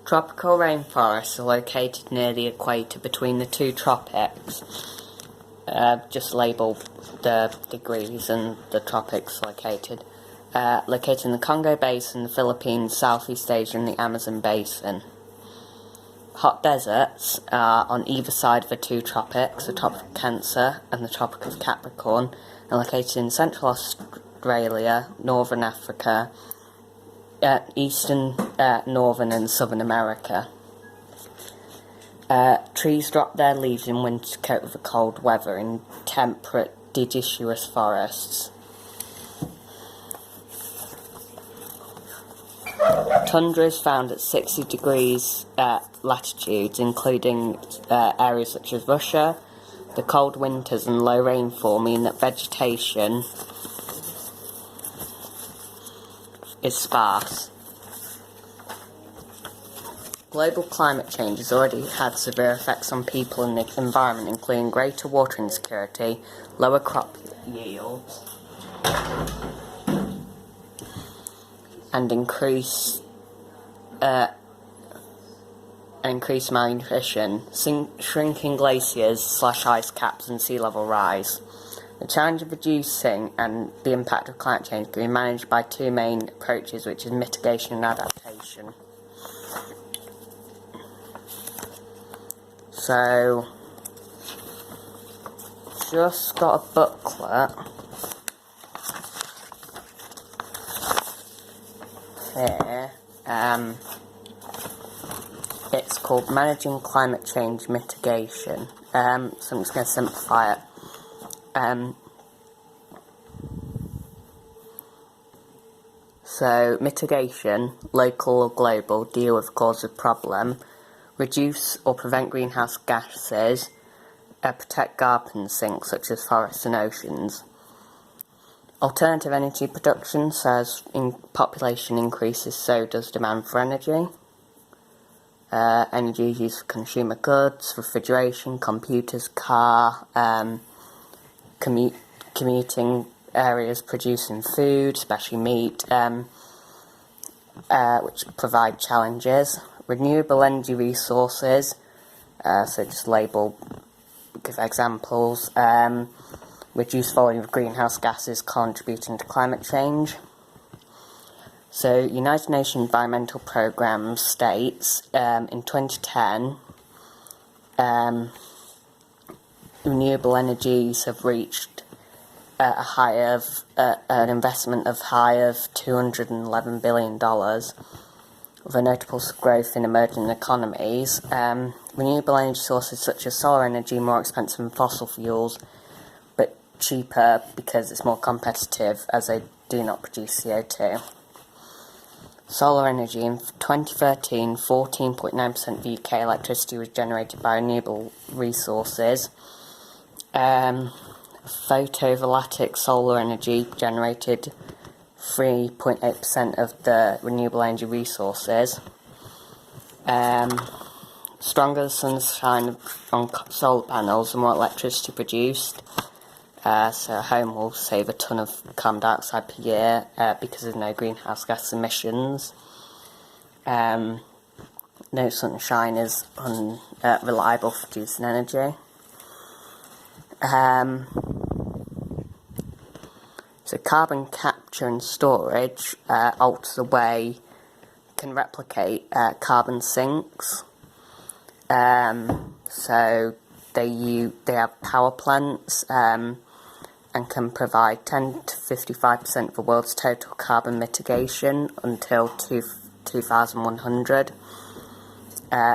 Tropical rainforests are located near the equator between the two tropics. Just label the degrees and the tropics located. Located in the Congo Basin, the Philippines, Southeast Asia and the Amazon Basin. Hot deserts are on either side of the two tropics, the Tropic of Cancer and the Tropic of Capricorn, and located in Central Australia, Northern Africa, Eastern, Northern and Southern America. Trees drop their leaves in winter to cope with the cold weather in temperate deciduous forests. Tundra is found at 60 degrees latitudes, including areas such as Russia. The cold winters and low rainfall mean that vegetation is sparse. Global climate change has already had severe effects on people and the environment, including greater water insecurity, lower crop yields, and increased malnutrition, shrinking glaciers, ice caps and sea level rise. The challenge of reducing and the impact of climate change can be managed by two main approaches, which is mitigation and adaptation. So, just got a booklet here. It's called Managing Climate Change Mitigation. So I'm just going to simplify it. So, mitigation, local or global, deal with the cause of problem, reduce or prevent greenhouse gases, protect carbon sinks such as forests and oceans. Alternative energy production, so as population increases, so does demand for energy. Energy is used for consumer goods, refrigeration, computers, car, commuting areas producing food, especially meat, which provide challenges. Renewable energy resources, so just give examples. Reduce volume of greenhouse gases contributing to climate change. So, United Nations Environmental Programme states in 2010 renewable energies have reached a high of an investment of $211 billion, with a notable growth in emerging economies. Renewable energy sources such as solar energy are more expensive than fossil fuels, but cheaper because it's more competitive as they do not produce CO2. Solar energy in 2013, 14.9% of UK electricity was generated by renewable resources. Photovoltaic solar energy generated 3.8% of the renewable energy resources. Stronger the sunshine on solar panels, the more electricity produced. So a home will save a ton of carbon dioxide per year because there's no greenhouse gas emissions. No sunshine is unreliable for producing energy. So carbon capture and storage alters the way can replicate carbon sinks. So they have power plants and can provide 10 to 55% of the world's total carbon mitigation until 2100.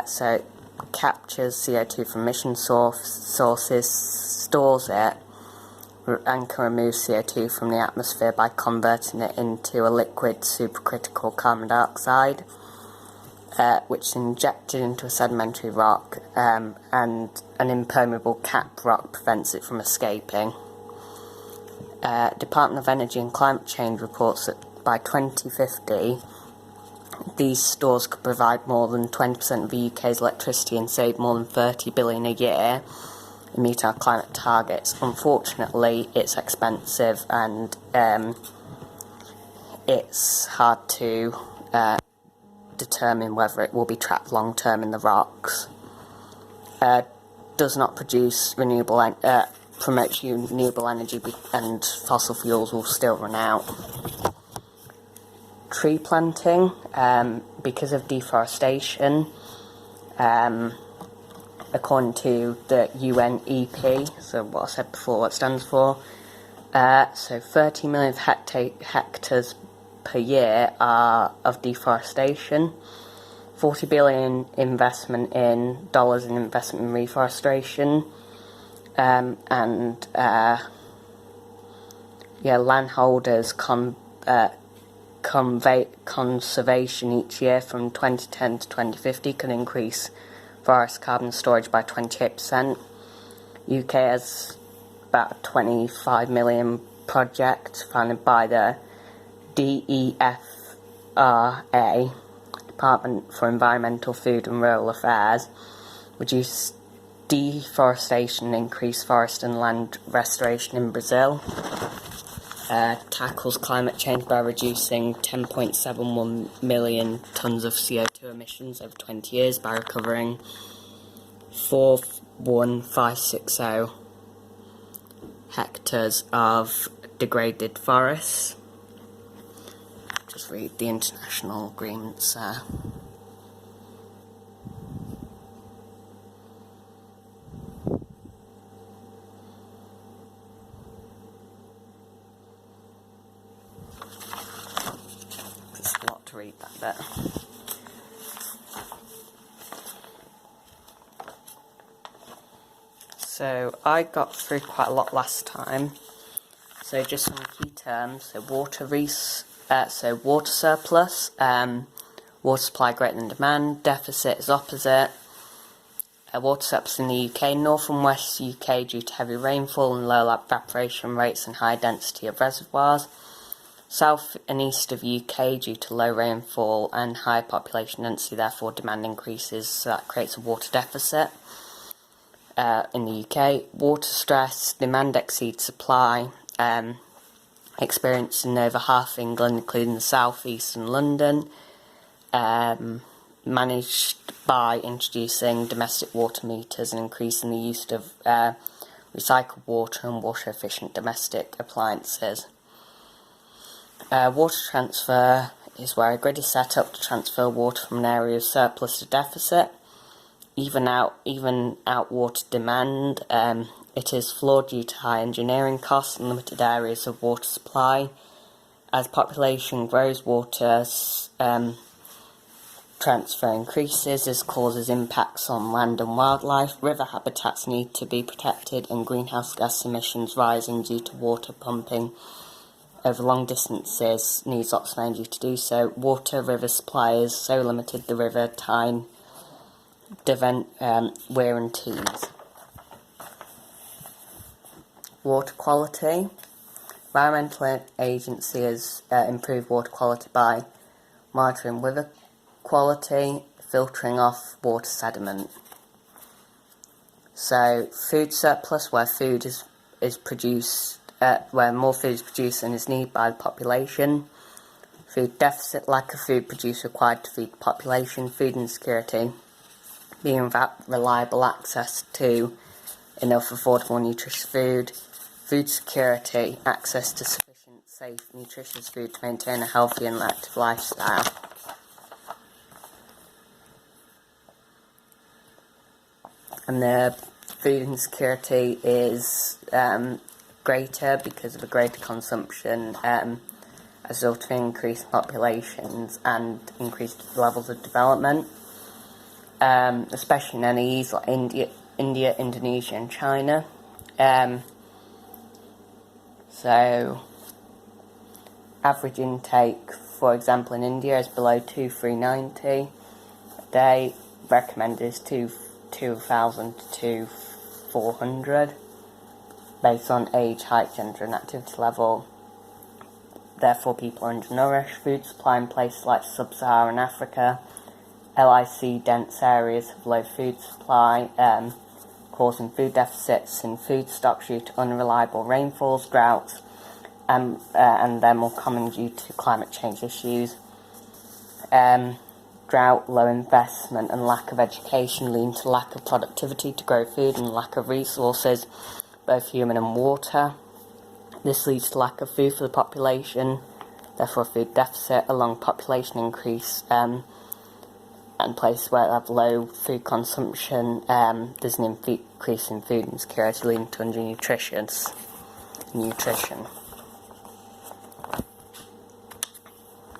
So it captures CO2 from emission sources, stores it, and can remove CO2 from the atmosphere by converting it into a liquid supercritical carbon dioxide, which is injected into a sedimentary rock, and an impermeable cap rock prevents it from escaping. Department of Energy and Climate Change reports that by 2050, these stores could provide more than 20% of the UK's electricity and save more than $30 billion a year and meet our climate targets. Unfortunately, it's expensive and it's hard to determine whether it will be trapped long term in the rocks. Does not produce promotes renewable energy, and fossil fuels will still run out. Tree planting, because of deforestation, according to the UNEP, so what I said before, what it stands for, so 30 million hectares per year are of deforestation, 40 billion investment in reforestation, landholders conservation each year from 2010 to 2050 can increase forest carbon storage by 28%. UK has about a 25 million project funded by the DEFRA, Department for Environmental, Food and Rural Affairs, reduce deforestation and increase forest and land restoration in Brazil. Tackles climate change by reducing 10.71 million tonnes of CO2 emissions over 20 years by recovering 41560 hectares of degraded forests. Just read the international agreements there. There's a lot to read that bit. So I got through quite a lot last time. So just some key terms. So water surplus, water supply greater than demand. Deficit is opposite. Water surplus in the UK, north and west UK due to heavy rainfall and low evaporation rates and high density of reservoirs. South and east of UK due to low rainfall and high population density, therefore demand increases, so that creates a water deficit. In the UK, water stress, demand exceeds supply, experienced in over half England, including the south, east and London, managed by introducing domestic water meters and increasing the use of recycled water and water efficient domestic appliances. Water transfer is where a grid is set up to transfer water from an area of surplus to deficit. Even out water demand. It is flawed due to high engineering costs and limited areas of water supply. As population grows, water transfer increases. This causes impacts on land and wildlife. River habitats need to be protected, and greenhouse gas emissions rising due to water pumping over long distances needs lots of energy to do so. Water river supply is so limited the river time wear and tears. Water quality. Environmental Agency has improved water quality by monitoring river quality, filtering off water sediment. So food surplus, where food is produced, where more food is produced than is needed by the population. Food deficit, lack of food produced required to feed the population. Food insecurity, being without reliable access to enough affordable nutritious food. Food security, access to sufficient, safe, nutritious food to maintain a healthy and active lifestyle. And the food insecurity is greater because of a greater consumption as a result of increased populations and increased levels of development. Especially in NEEs like India, Indonesia and China. So, average intake, for example, in India is below 2,390 a day. Recommended is 2,000 to 400, based on age, height, gender and activity level. Therefore, people are undernourished. Food supply in places like sub-Saharan Africa, LIC dense areas have low food supply, causing food deficits in food stocks due to unreliable rainfalls, droughts, and they're more common due to climate change issues. Drought, low investment and lack of education lead to lack of productivity to grow food and lack of resources, both human and water. This leads to lack of food for the population, therefore food deficit, along population increase, and places where they have low food consumption, there's an increase in food insecurity leading to undernutrition.